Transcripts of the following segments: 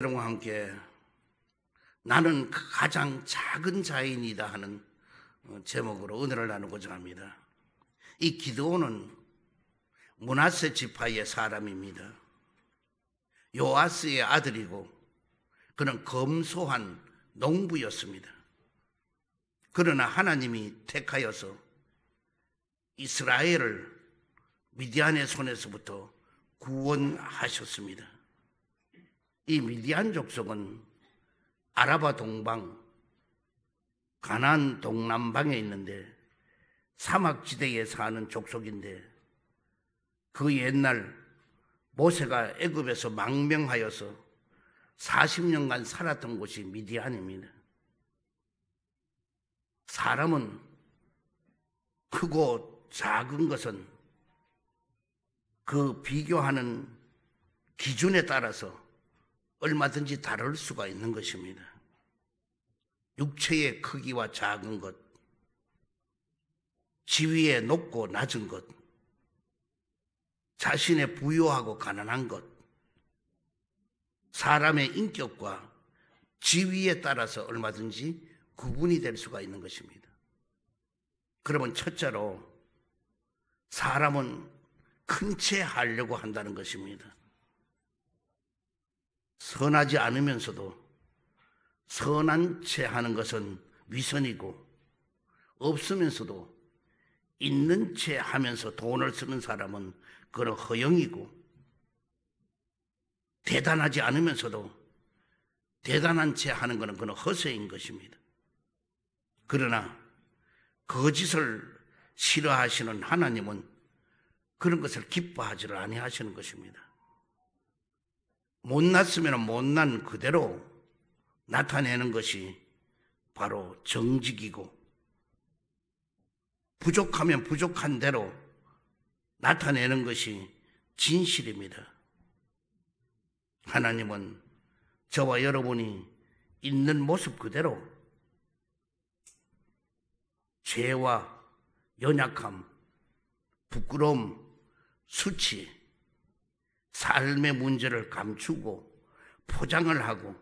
여러분과 함께 나는 가장 작은 자인이다 하는 제목으로 은혜를 나누고자 합니다. 이 기드온은 므낫세 지파의 사람입니다. 요아스의 아들이고 그는 검소한 농부였습니다. 그러나 하나님이 택하여서 이스라엘을 미디안의 손에서부터 구원하셨습니다. 이 미디안 족속은 아라바 동방, 가나안 동남방에 있는데 사막지대에 사는 족속인데, 그 옛날 모세가 애굽에서 망명하여서 40년간 살았던 곳이 미디안입니다. 사람은 크고 작은 것은 그 비교하는 기준에 따라서 얼마든지 다를 수가 있는 것입니다. 육체의 크기와 작은 것, 지위에 높고 낮은 것, 자신의 부유하고 가난한 것, 사람의 인격과 지위에 따라서 얼마든지 구분이 될 수가 있는 것입니다. 그러면 첫째로 사람은 큰 채 하려고 한다는 것입니다. 선하지 않으면서도 선한 채 하는 것은 위선이고, 없으면서도 있는 채 하면서 돈을 쓰는 사람은 그건 허영이고, 대단하지 않으면서도 대단한 채 하는 것은 그건 허세인 것입니다. 그러나 거짓을 싫어하시는 하나님은 그런 것을 기뻐하지를 아니하시는 것입니다. 못났으면 못난 그대로 나타내는 것이 바로 정직이고, 부족하면 부족한 대로 나타내는 것이 진실입니다. 하나님은 저와 여러분이 있는 모습 그대로 죄와 연약함, 부끄러움, 수치, 삶의 문제를 감추고 포장을 하고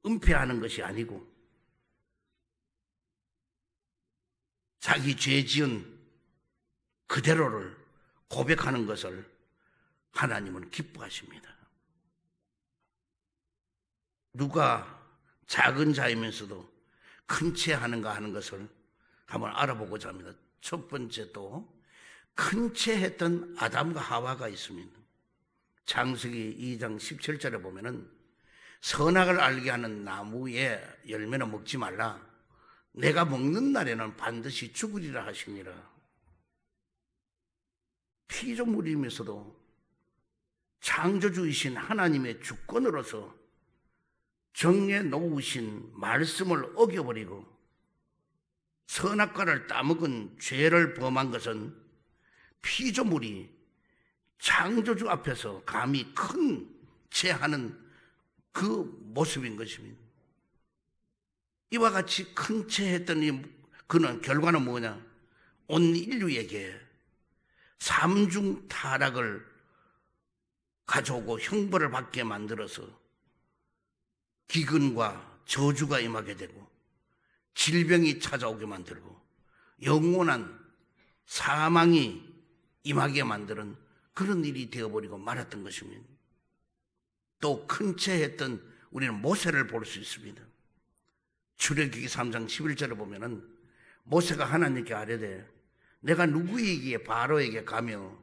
은폐하는 것이 아니고, 자기 죄 지은 그대로를 고백하는 것을 하나님은 기뻐하십니다. 누가 작은 자이면서도 큰 채 하는가 하는 것을 한번 알아보고자 합니다. 첫 번째도 큰 채 했던 아담과 하와가 있습니다. 창세기 2장 17절에 보면은 선악을 알게 하는 나무의 열매는 먹지 말라, 내가 먹는 날에는 반드시 죽으리라 하시니라. 피조물이면서도 창조주이신 하나님의 주권으로서 정해 놓으신 말씀을 어겨버리고 선악과를 따먹은 죄를 범한 것은 피조물이 창조주 앞에서 감히 큰 채 하는 그 모습인 것입니다. 이와 같이 큰 채 했더니 그는 결과는 뭐냐? 온 인류에게 삼중 타락을 가져오고 형벌을 받게 만들어서 기근과 저주가 임하게 되고 질병이 찾아오게 만들고 영원한 사망이 임하게 만드는 그런 일이 되어버리고 말았던 것입니다. 또 큰 채 했던 우리는 모세를 볼 수 있습니다. 출애굽기 3장 11절에 보면은 모세가 하나님께 아뢰되 내가 누구에게 바로에게 가며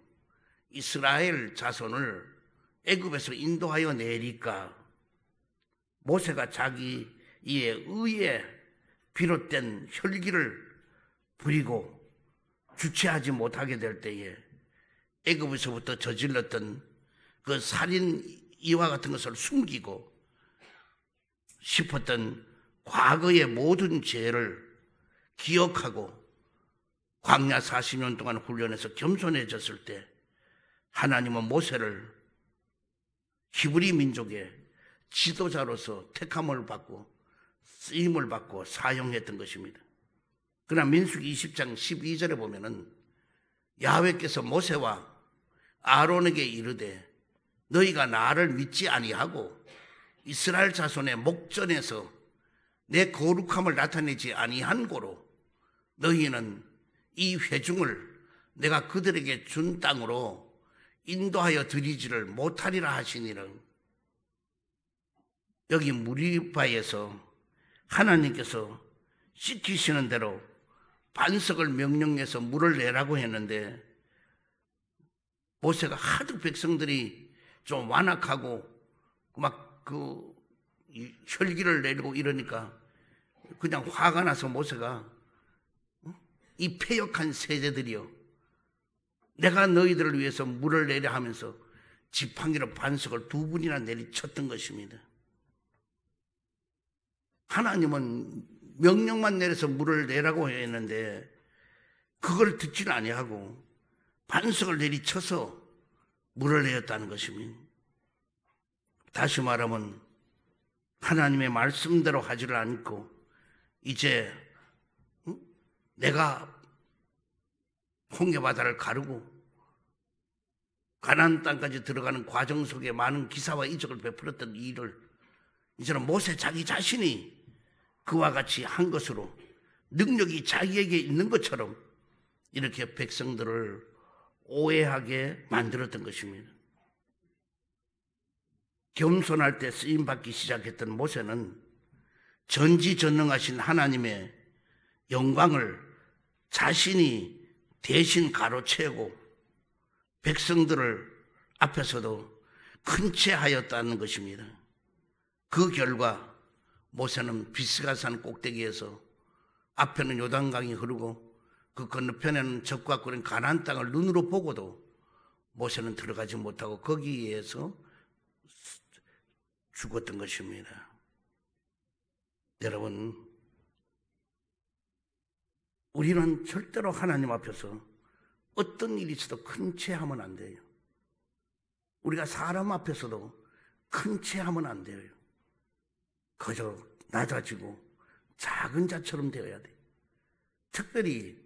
이스라엘 자손을 애굽에서 인도하여 내리까? 모세가 자기의 의에 비롯된 혈기를 부리고 주체하지 못하게 될 때에 애굽에서부터 저질렀던 그 살인 이와 같은 것을 숨기고 싶었던 과거의 모든 죄를 기억하고 광야 40년 동안 훈련해서 겸손해졌을 때 하나님은 모세를 히브리 민족의 지도자로서 택함을 받고 쓰임을 받고 사용했던 것입니다. 그러나 민수기 20장 12절에 보면은 야훼께서 모세와 아론에게 이르되 너희가 나를 믿지 아니하고 이스라엘 자손의 목전에서 내 거룩함을 나타내지 아니한 고로 너희는 이 회중을 내가 그들에게 준 땅으로 인도하여 드리지를 못하리라 하시니라. 여기 무리바에서 하나님께서 시키시는 대로 반석을 명령해서 물을 내라고 했는데 모세가 하도 백성들이 좀 완악하고 막 혈기를 내리고 이러니까 그냥 화가 나서 모세가 이 패역한 세대들이여 내가 너희들을 위해서 물을 내려 하면서 지팡이로 반석을 2번이나 내리쳤던 것입니다. 하나님은 명령만 내려서 물을 내라고 했는데 그걸 듣지는 아니하고 반석을 내리쳐서 물을 내었다는 것입니다. 다시 말하면 하나님의 말씀대로 하지를 않고 이제 내가 홍해바다를 가르고 가나안 땅까지 들어가는 과정 속에 많은 기사와 이적을 베풀었던 이 일을 이제는 모세 자기 자신이 그와 같이 한 것으로 능력이 자기에게 있는 것처럼 이렇게 백성들을 오해하게 만들었던 것입니다. 겸손할 때 쓰임받기 시작했던 모세는 전지전능하신 하나님의 영광을 자신이 대신 가로채고 백성들을 앞에서도 큰 채 하였다는 것입니다. 그 결과 모세는 비스가산 꼭대기에서 앞에는 요단강이 흐르고 그 건너편에는 적과 꿀인 가나안 땅을 눈으로 보고도 모세는 들어가지 못하고 거기에서 죽었던 것입니다. 여러분, 우리는 절대로 하나님 앞에서 어떤 일이 있어도 큰 체하면 안 돼요. 우리가 사람 앞에서도 큰 체하면 안 돼요. 그저 낮아지고 작은 자처럼 되어야 돼요. 특별히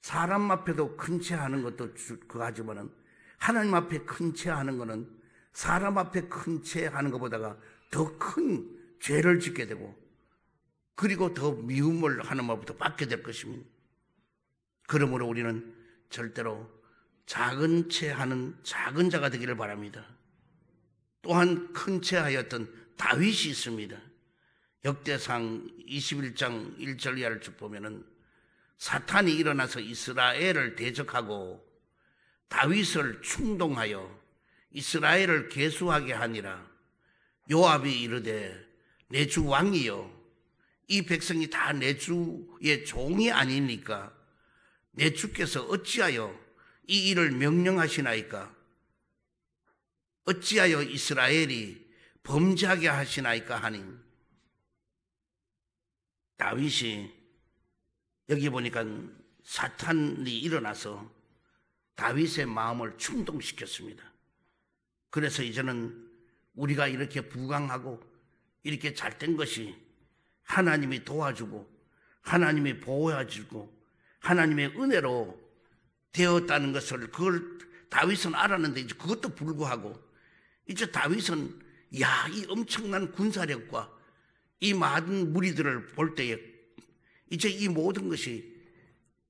사람 앞에도 큰 체하는 것도 하지만은 하나님 앞에 큰 체하는 것은 사람 앞에 큰 체하는 것보다가 더 큰 죄를 짓게 되고 그리고 더 미움을 하나님으로부터 받게 될 것입니다. 그러므로 우리는 절대로 작은 체하는 작은 자가 되기를 바랍니다. 또한 큰 체하였던 다윗이 있습니다. 역대상 21장 1절 이하를 쭉 보면은 사탄이 일어나서 이스라엘을 대적하고 다윗을 충동하여 이스라엘을 계수하게 하니라. 요압이 이르되 내 주 왕이여 이 백성이 다 내 주의 종이 아니니까 내 주께서 어찌하여 이 일을 명령하시나이까? 어찌하여 이스라엘이 범죄하게 하시나이까 하니 다윗이 여기 보니까 사탄이 일어나서 다윗의 마음을 충동시켰습니다. 그래서 이제는 우리가 이렇게 부강하고 이렇게 잘된 것이 하나님이 도와주고 하나님이 보호해주고 하나님의 은혜로 되었다는 것을 그걸 다윗은 알았는데 이제 그것도 불구하고 이제 다윗은 이 엄청난 군사력과 이 많은 무리들을 볼 때에 이제 이 모든 것이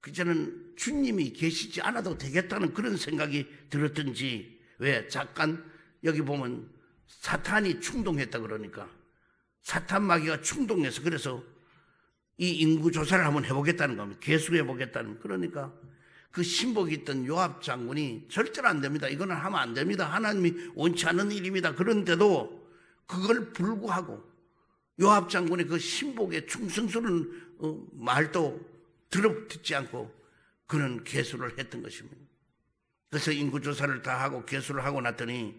이제는 주님이 계시지 않아도 되겠다는 그런 생각이 들었든지 왜 잠깐 여기 보면 사탄이 충동했다 그러니까 사탄 마귀가 충동해서 그래서 이 인구 조사를 한번 해보겠다는 겁니다. 계수해보겠다는 그러니까 그 신복이 있던 요압 장군이 절대로 안 됩니다. 이거는 하면 안 됩니다. 하나님이 원치 않는 일입니다. 그런데도 그걸 불구하고 요압 장군의 그 신복의 충성스러운 말도 듣지 않고 그는 계수를 했던 것입니다. 그래서 인구조사를 다 하고 계수를 하고 났더니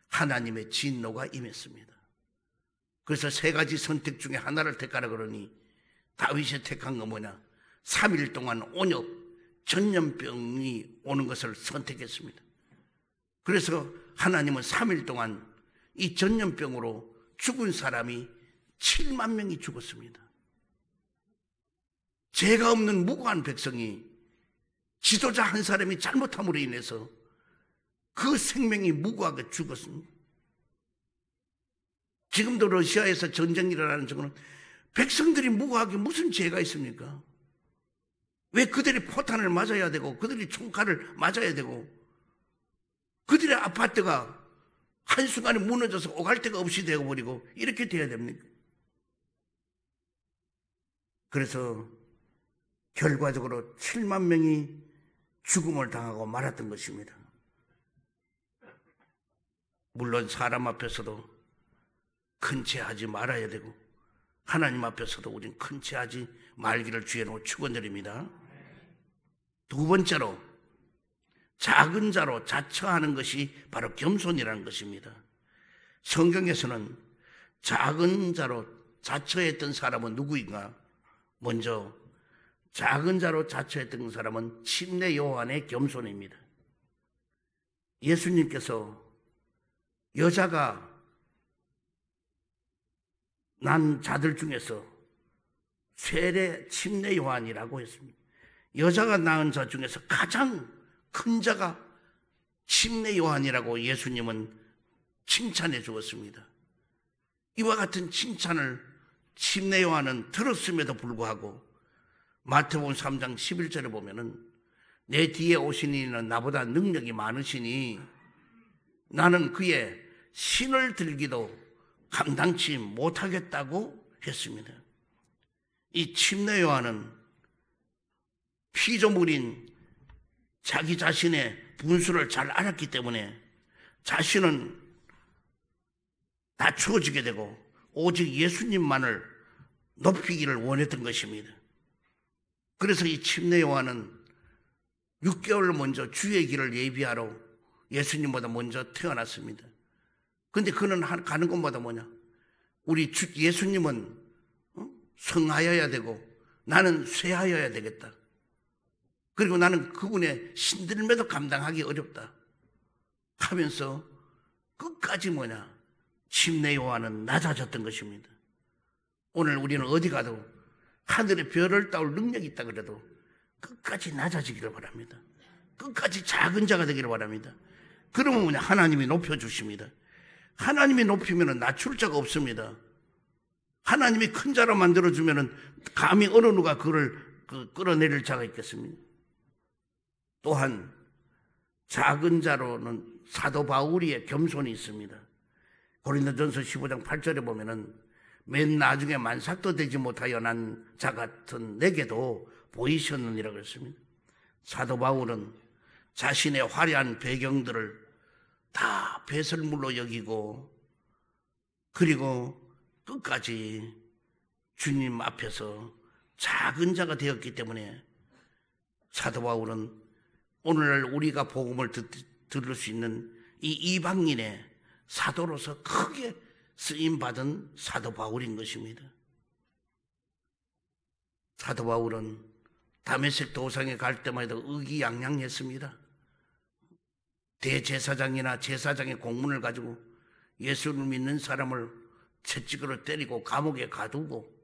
하나님의 진노가 임했습니다. 그래서 3가지 선택 중에 하나를 택하라 그러니 다윗이 택한 건 뭐냐? 3일 동안 온역, 전염병이 오는 것을 선택했습니다. 그래서 하나님은 3일 동안 이 전염병으로 죽은 사람이 7만 명이 죽었습니다. 죄가 없는 무고한 백성이 지도자 한 사람이 잘못함으로 인해서 그 생명이 무고하게 죽었습니다. 지금도 러시아에서 전쟁이 일어나는 적은 백성들이 무고하게 무슨 죄가 있습니까? 왜 그들이 포탄을 맞아야 되고 그들이 총칼을 맞아야 되고 그들의 아파트가 한순간에 무너져서 오갈 데가 없이 되어버리고 이렇게 돼야 됩니까? 그래서 결과적으로 7만 명이 죽음을 당하고 말았던 것입니다. 물론 사람 앞에서도 큰 죄 하지 말아야 되고 하나님 앞에서도 우린 큰 죄 하지 말기를 주의 이름으로 축원드립니다. 두 번째로 작은 자로 자처하는 것이 바로 겸손이라는 것입니다. 성경에서는 작은 자로 자처했던 사람은 누구인가? 먼저 작은 자로 자처했던 사람은 침례 요한의 겸손입니다. 예수님께서 여자가 난 자들 중에서 세례 침례 요한이라고 했습니다. 여자가 낳은 자 중에서 가장 큰 자가 침례 요한이라고 예수님은 칭찬해 주었습니다. 이와 같은 칭찬을 침례 요한은 들었음에도 불구하고 마태복음 3장 11절에 보면은 내 뒤에 오신 이는 나보다 능력이 많으시니 나는 그의 신을 들기도 감당치 못하겠다고 했습니다. 이 침례 요한은 피조물인 자기 자신의 분수를 잘 알았기 때문에 자신은 낮추어지게 되고 오직 예수님만을 높이기를 원했던 것입니다. 그래서 이 침례 요한은 6개월 먼저 주의 길을 예비하러 예수님보다 먼저 태어났습니다. 그런데 그는 가는 곳마다 뭐냐? 우리 예수님은 성하여야 되고 나는 쇠하여야 되겠다. 그리고 나는 그분의 신들매도 감당하기 어렵다 하면서 끝까지 뭐냐? 침례 요한은 낮아졌던 것입니다. 오늘 우리는 어디 가도 하늘의 별을 따올 능력이 있다 그래도 끝까지 낮아지기를 바랍니다. 끝까지 작은 자가 되기를 바랍니다. 그러면 뭐냐? 하나님이 높여주십니다. 하나님이 높이면 낮출 자가 없습니다. 하나님이 큰 자로 만들어주면 감히 어느 누가 그를 끌어내릴 자가 있겠습니까? 또한 작은 자로는 사도 바울의 겸손이 있습니다. 고린도전서 15장 8절에 보면은 맨 나중에 만삭도 되지 못하여 난 자 같은 내게도 보이셨느니라 그랬습니다. 사도 바울은 자신의 화려한 배경들을 다 배설물로 여기고 그리고 끝까지 주님 앞에서 작은 자가 되었기 때문에 사도 바울은 오늘날 우리가 복음을 들을 수 있는 이 이방인의 사도로서 크게 쓰임받은 사도 바울인 것입니다. 사도 바울은 다메섹 도상에 갈 때마다 의기양양했습니다. 대제사장이나 제사장의 공문을 가지고 예수를 믿는 사람을 채찍으로 때리고 감옥에 가두고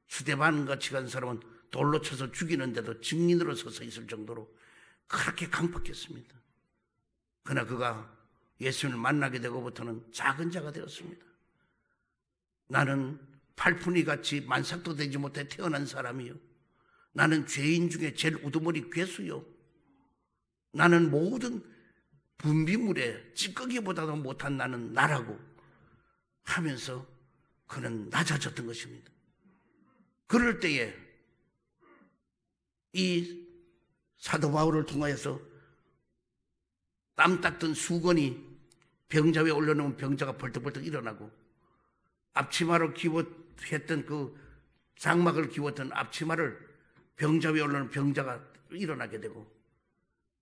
스데반 같이 간 사람은 돌로 쳐서 죽이는데도 증인으로 서서 있을 정도로 그렇게 강팍했습니다. 그러나 그가 예수를 만나게 되고부터는 작은 자가 되었습니다. 나는 팔푼이같이 만삭도 되지 못해 태어난 사람이요. 나는 죄인 중에 제일 우두머리 괴수요. 나는 모든 분비물에 찌꺼기보다도 못한 나는 나라고 하면서 그는 낮아졌던 것입니다. 그럴 때에 이 사도 바울을 통하여서 땀 닦던 수건이 병자 위에 올려놓으면 병자가 벌떡벌떡 일어나고 앞치마로 했던 그 장막을 기웠던 앞치마를 병자 위에 올려놓으면 병자가 일어나게 되고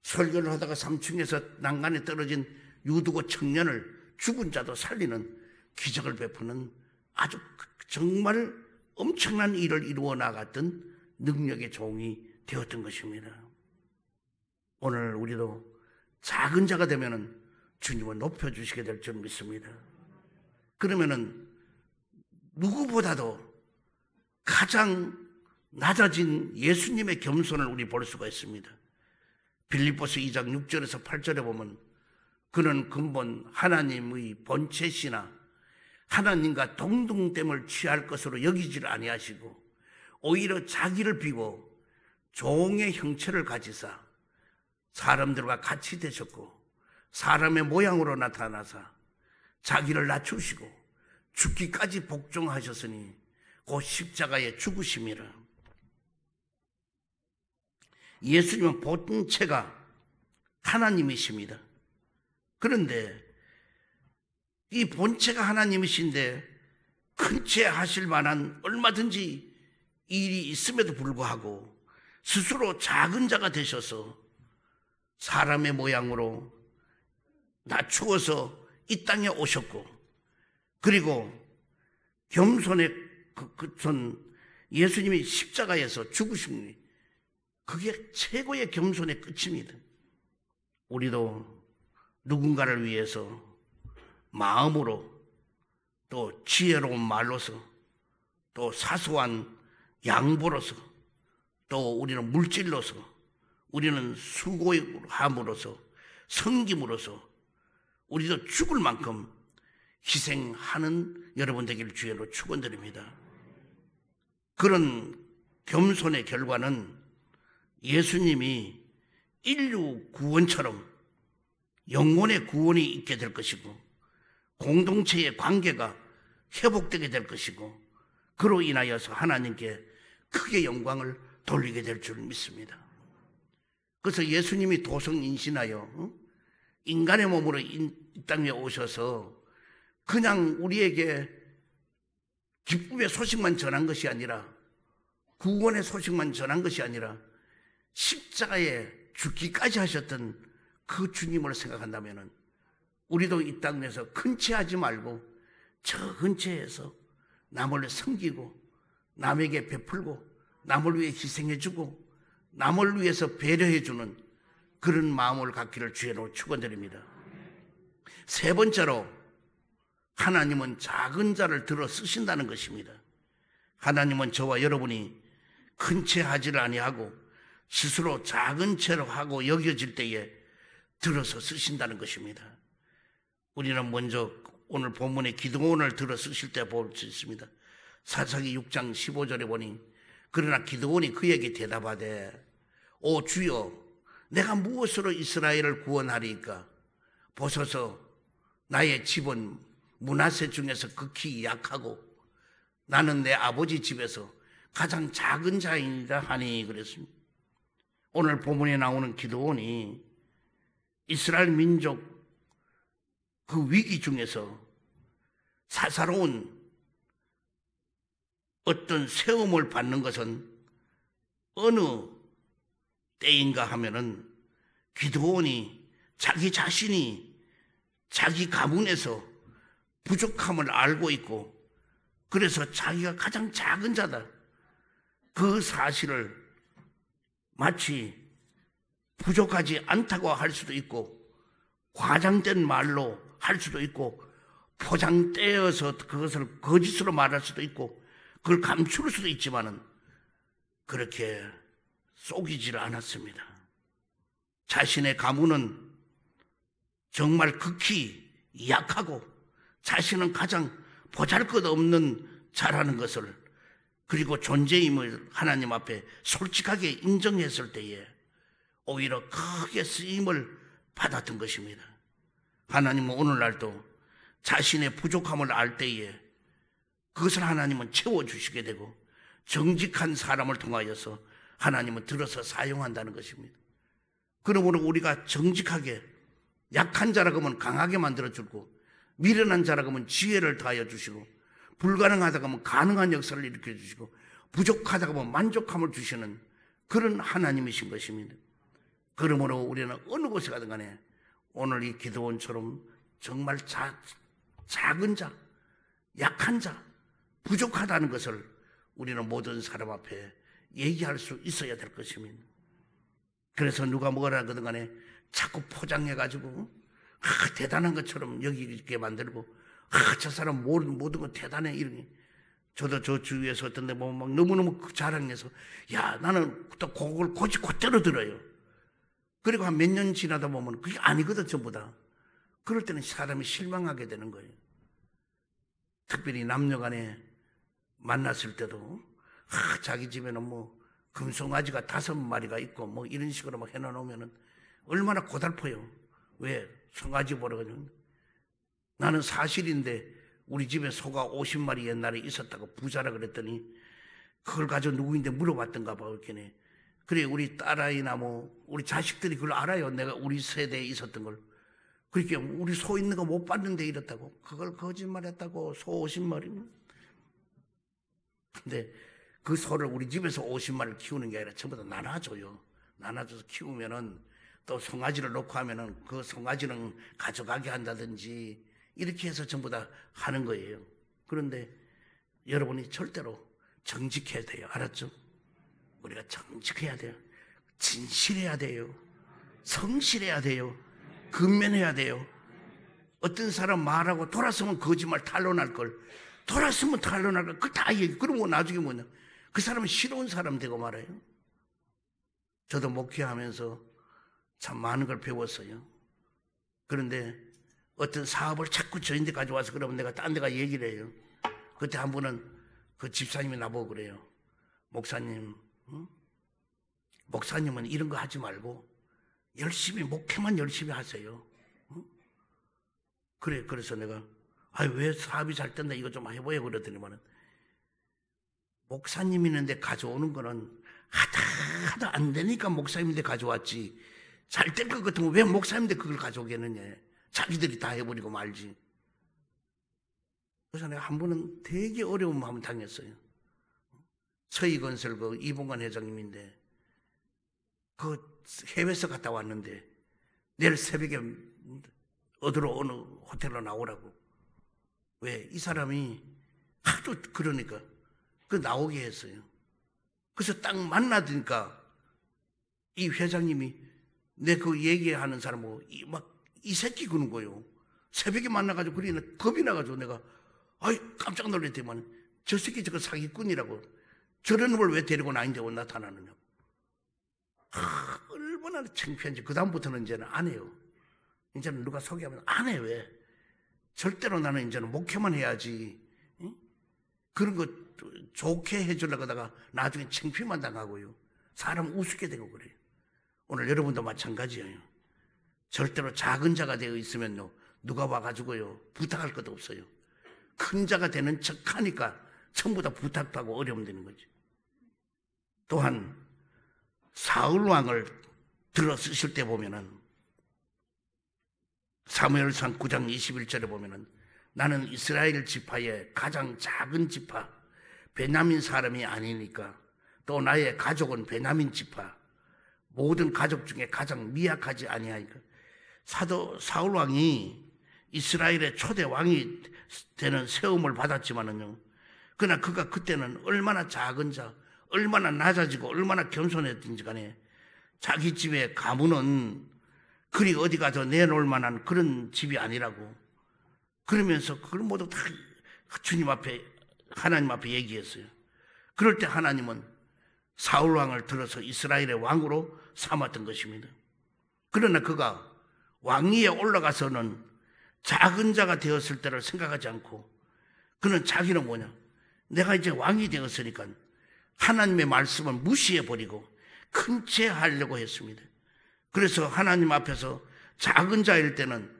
설교를 하다가 3층에서 난간에 떨어진 유두고 청년을 죽은 자도 살리는 기적을 베푸는 아주 정말 엄청난 일을 이루어 나갔던 능력의 종이 되었던 것입니다. 오늘 우리도 작은 자가 되면은 주님을 높여주시게 될 줄 믿습니다. 그러면은 누구보다도 가장 낮아진 예수님의 겸손을 우리 볼 수가 있습니다. 빌립보서 2장 6절에서 8절에 보면 그는 근본 하나님의 본체시나 하나님과 동등됨을 취할 것으로 여기지를 아니하시고 오히려 자기를 비고 종의 형체를 가지사 사람들과 같이 되셨고 사람의 모양으로 나타나사 자기를 낮추시고 죽기까지 복종하셨으니 곧 십자가에 죽으심이라. 예수님은 본체가 하나님이십니다. 그런데 이 본체가 하나님이신데 큰체 하실 만한 얼마든지 일이 있음에도 불구하고 스스로 작은 자가 되셔서 사람의 모양으로 낮추어서 이 땅에 오셨고, 그리고 겸손의 예수님이 십자가에서 죽으심이 그게 최고의 겸손의 끝입니다. 우리도 누군가를 위해서 마음으로 또 지혜로운 말로서 또 사소한 양보로서 또 우리는 물질로서 우리는 수고함으로써 섬김으로써 우리도 죽을 만큼 희생하는 여러분 되길 주의로 축원드립니다. 그런 겸손의 결과는 예수님이 인류 구원처럼 영혼의 구원이 있게 될 것이고 공동체의 관계가 회복되게 될 것이고 그로 인하여서 하나님께 크게 영광을 돌리게 될 줄 믿습니다. 그래서 예수님이 도성인신하여 인간의 몸으로 이 땅에 오셔서 그냥 우리에게 기쁨의 소식만 전한 것이 아니라 구원의 소식만 전한 것이 아니라 십자가에 죽기까지 하셨던 그 주님을 생각한다면 우리도 이 땅에서 큰 체하지 말고 적은 체에서 남을 섬기고 남에게 베풀고 남을 위해 희생해주고 남을 위해서 배려해주는 그런 마음을 갖기를 주의로 축원드립니다. 세 번째로 하나님은 작은 자를 들어 쓰신다는 것입니다. 하나님은 저와 여러분이 큰 채 하지를 아니하고 스스로 작은 채로 하고 여겨질 때에 들어서 쓰신다는 것입니다. 우리는 먼저 오늘 본문의 기드온을 들어 쓰실 때 볼 수 있습니다. 사사기 6장 15절에 보니 그러나 기드온이 그에게 대답하되 오 주여 내가 무엇으로 이스라엘을 구원하리이까? 보소서 나의 집은 므낫세 중에서 극히 약하고 나는 내 아버지 집에서 가장 작은 자이니라 하니 그랬습니다. 오늘 본문에 나오는 기드온이 이스라엘 민족 그 위기 중에서 사사로운 어떤 세움을 받는 것은 어느 때인가 하면은 기드온이 자기 자신이 자기 가문에서 부족함을 알고 있고 그래서 자기가 가장 작은 자다. 그 사실을 마치 부족하지 않다고 할 수도 있고 과장된 말로 할 수도 있고 포장되어서 그것을 거짓으로 말할 수도 있고 그걸 감출 수도 있지만은 그렇게 속이지를 않았습니다. 자신의 가문은 정말 극히 약하고 자신은 가장 보잘것없는 자라는 것을 그리고 존재임을 하나님 앞에 솔직하게 인정했을 때에 오히려 크게 쓰임을 받았던 것입니다. 하나님은 오늘날도 자신의 부족함을 알 때에 그것을 하나님은 채워주시게 되고 정직한 사람을 통하여서 하나님은 들어서 사용한다는 것입니다. 그러므로 우리가 정직하게 약한 자라고 하면 강하게 만들어주고 미련한 자라고 하면 지혜를 더하여 주시고 불가능하다고 하면 가능한 역사를 일으켜 주시고 부족하다고 하면 만족함을 주시는 그런 하나님이신 것입니다. 그러므로 우리는 어느 곳에 가든 간에 오늘 이 기드온처럼 정말 작은 자, 약한 자, 부족하다는 것을 우리는 모든 사람 앞에 얘기할 수 있어야 될 것입니다. 그래서 누가 뭐라 하든 간에 자꾸 포장해가지고 대단한 것처럼 여기게 만들고 저 사람 모든 거 대단해 이러니 저도 저 주위에서 어떤 데 보면 막 너무너무 자랑해서 야 나는 또 그걸 곧대로 들어요. 그리고 한 몇 년 지나다 보면 그게 아니거든 전부 다. 그럴 때는 사람이 실망하게 되는 거예요. 특별히 남녀간에 만났을 때도 자기 집에는 뭐 금송아지가 5마리가 있고 뭐 이런 식으로 막 해놓으면은 얼마나 고달퍼요. 왜? 송아지 보러 가면. 나는 사실인데 우리 집에 소가 50마리 옛날에 있었다고 부자라 그랬더니 그걸 가지고 누구인데 물어봤던가 봐. 그렇게 그래 우리 딸아이나 뭐 우리 자식들이 그걸 알아요. 내가 우리 세대에 있었던 걸. 그렇게 우리 소 있는 거 못 봤는데 이랬다고. 그걸 거짓말했다고. 소 50마리. 근데 그 소를 우리 집에서 50마리를 키우는 게 아니라 전부 다 나눠줘요. 나눠줘서 키우면은 또 송아지를 놓고 하면은 그 송아지는 가져가게 한다든지 이렇게 해서 전부 다 하는 거예요. 그런데 여러분이 절대로 정직해야 돼요. 알았죠? 우리가 정직해야 돼요. 진실해야 돼요. 성실해야 돼요. 근면해야 돼요. 어떤 사람 말하고 돌아서면 거짓말 탄로날 걸, 돌아서면 탄로날 걸, 그거 다 얘기. 그러면 나중에 뭐냐? 그 사람은 싫어온 사람 되고 말아요. 저도 목회하면서 참 많은 걸 배웠어요. 그런데 어떤 사업을 자꾸 저인데 가져와서 그러면 내가 딴 데가 얘기를 해요. 그때 한 번은 그 집사님이 나보고 그래요. 목사님, 응? 목사님은 이런 거 하지 말고 열심히 목회만 열심히 하세요. 응? 그래서 내가 왜 사업이 잘 된다 이거 좀 해보여 그러더니만은 목사님 있는데 가져오는 거는 하다 안 되니까 목사님인데 가져왔지. 잘 될 것 같으면 왜 목사님인데 그걸 가져오겠느냐. 자기들이 다 해버리고 말지. 그래서 내가 한 번은 되게 어려운 마음 당했어요. 서희건설 그 이봉관 회장님인데 그 해외에서 갔다 왔는데 내일 새벽에 어디로 어느 호텔로 나오라고. 왜? 이 사람이 하도 그러니까 그 나오게 했어요. 그래서 딱 만나니까 이 회장님이 내 그 얘기하는 사람하고 막 이 새끼 그런 거예요. 새벽에 만나가지고 그러니 겁이 나가지고 내가 깜짝 놀랐더니만 저 새끼 저거 사기꾼이라고. 저런 놈을 왜 데리고 나인데 왜 나타나느냐고. 얼마나 창피한지. 그 다음부터는 이제는 안 해요. 이제는 누가 소개하면 안 해. 왜? 절대로 나는 이제는 목회만 해야지. 응? 그런 거 좋게 해주려고 하다가 나중에 창피만 당하고요. 사람 우습게 되고 그래요. 오늘 여러분도 마찬가지예요. 절대로 작은 자가 되어 있으면요. 누가 와가지고요. 부탁할 것도 없어요. 큰 자가 되는 척 하니까 전부 다 부탁하고 어려움 되는 거죠. 또한 사울왕을 들어 쓰실 때 보면은 사무엘상 9장 21절에 보면은 나는 이스라엘 지파의 가장 작은 지파 베냐민 사람이 아니니까 또 나의 가족은 베냐민 지파 모든 가족 중에 가장 미약하지 아니하니까. 사도 사울왕이 이스라엘의 초대 왕이 되는 세움을 받았지만은요. 그러나 그가 그때는 얼마나 작은 자, 얼마나 낮아지고 얼마나 겸손했든지 간에 자기 집의 가문은 그리 어디 가서 내놓을 만한 그런 집이 아니라고. 그러면서 그걸 모두 다 주님 앞에 하나님 앞에 얘기했어요. 그럴 때 하나님은 사울왕을 들어서 이스라엘의 왕으로 삼았던 것입니다. 그러나 그가 왕위에 올라가서는 작은 자가 되었을 때를 생각하지 않고 그는 자기는 뭐냐? 내가 이제 왕이 되었으니까 하나님의 말씀을 무시해버리고 큰 채 하려고 했습니다. 그래서 하나님 앞에서 작은 자일 때는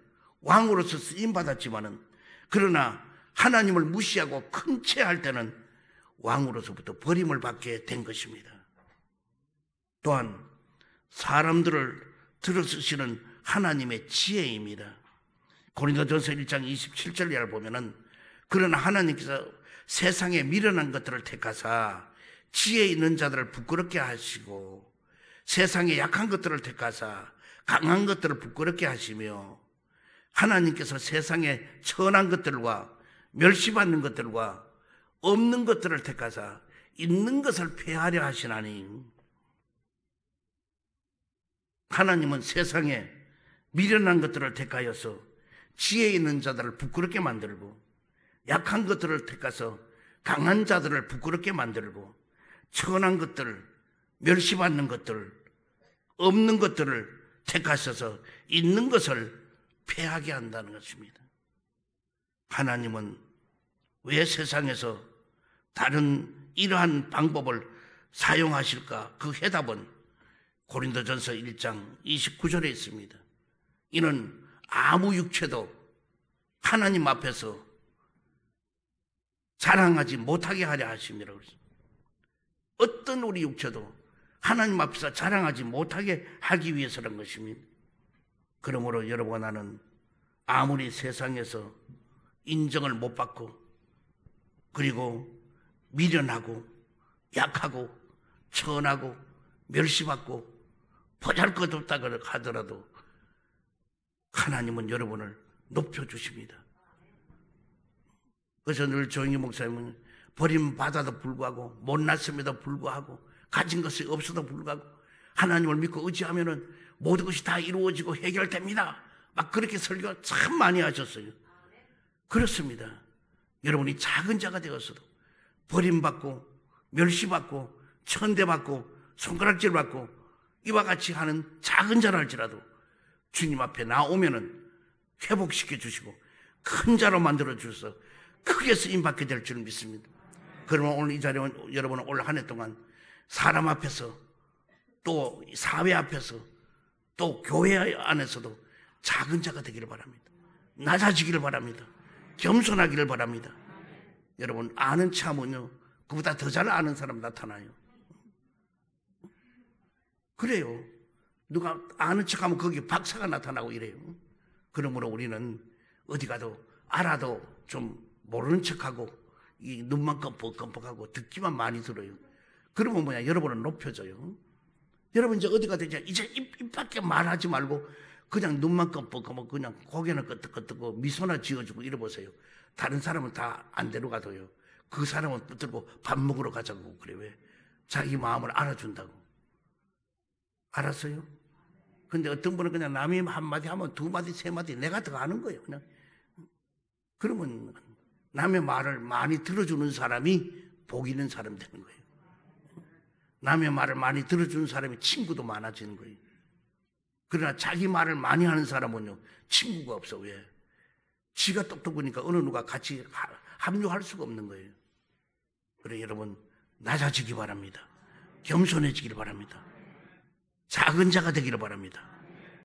왕으로서 쓰임받았지만은 그러나 하나님을 무시하고 큰 채 할 때는 왕으로서부터 버림을 받게 된 것입니다. 또한 사람들을 들어쓰시는 하나님의 지혜입니다. 고린도전서 1장 27절을 보면은 그러나 하나님께서 세상에 미련한 것들을 택하사 지혜 있는 자들을 부끄럽게 하시고 세상에 약한 것들을 택하사 강한 것들을 부끄럽게 하시며 하나님께서 세상에 천한 것들과 멸시받는 것들과 없는 것들을 택하사 있는 것을 폐하려 하시나니 하나님은 세상에 미련한 것들을 택하여서 지혜 있는 자들을 부끄럽게 만들고 약한 것들을 택해서 강한 자들을 부끄럽게 만들고 천한 것들, 멸시받는 것들, 없는 것들을 택하셔서 있는 것을 폐하게 한다는 것입니다. 하나님은 왜 세상에서 다른 이러한 방법을 사용하실까? 그 해답은 고린도전서 1장 29절에 있습니다. 이는 아무 육체도 하나님 앞에서 자랑하지 못하게 하려 하심이라 그랬습니다. 어떤 우리 육체도 하나님 앞에서 자랑하지 못하게 하기 위해서란 것입니다. 그러므로 여러분, 나는 아무리 세상에서 인정을 못 받고 그리고 미련하고 약하고 천하고 멸시받고 보잘것없다 하더라도 하나님은 여러분을 높여주십니다. 그래서 늘 조영희 목사님은 버림받아도 불구하고 못났음에도 불구하고 가진 것이 없어도 불구하고 하나님을 믿고 의지하면 모든 것이 다 이루어지고 해결됩니다. 막 그렇게 설교 참 많이 하셨어요. 그렇습니다. 여러분이 작은 자가 되어서도 버림받고 멸시받고 천대받고 손가락질받고 이와 같이 하는 작은 자라 할지라도 주님 앞에 나오면은 회복시켜 주시고 큰 자로 만들어 주셔서 크게 쓰임받게 될 줄 믿습니다. 그러면 오늘 이 자리에 여러분은 올 한 해 동안 사람 앞에서 또 사회 앞에서 또 교회 안에서도 작은 자가 되기를 바랍니다. 낮아지기를 바랍니다. 겸손하기를 바랍니다. 여러분, 아는 척하면요 그보다 더 잘 아는 사람 나타나요. 그래요. 누가 아는 척하면 거기 박사가 나타나고 이래요. 그러므로 우리는 어디 가도 알아도 좀 모르는 척하고 이 눈만 껌뻑껌뻑하고 듣기만 많이 들어요. 그러면 뭐냐, 여러분은 높여져요. 여러분 이제 어디 가도 이제 입밖에 말하지 말고 그냥 눈만 껌뻑껌뻑 그냥 고개는 끄덕끄덕고 미소나 지어주고 이러보세요. 다른 사람은 다 안 데려가도요. 그 사람은 붙들고 밥 먹으러 가자고 그래. 왜? 자기 마음을 알아준다고. 알았어요? 근데 어떤 분은 그냥 남이 한마디 하면 두 마디 세 마디 내가 더 아는 거예요. 그냥. 그러면 남의 말을 많이 들어주는 사람이 복 있는 사람 되는 거예요. 남의 말을 많이 들어주는 사람이 친구도 많아지는 거예요. 그러나 자기 말을 많이 하는 사람은요 친구가 없어. 왜? 지가 똑똑하니까 어느 누가 같이 합류할 수가 없는 거예요. 그래 여러분, 낮아지기 바랍니다. 겸손해지기를 바랍니다. 작은 자가 되기를 바랍니다.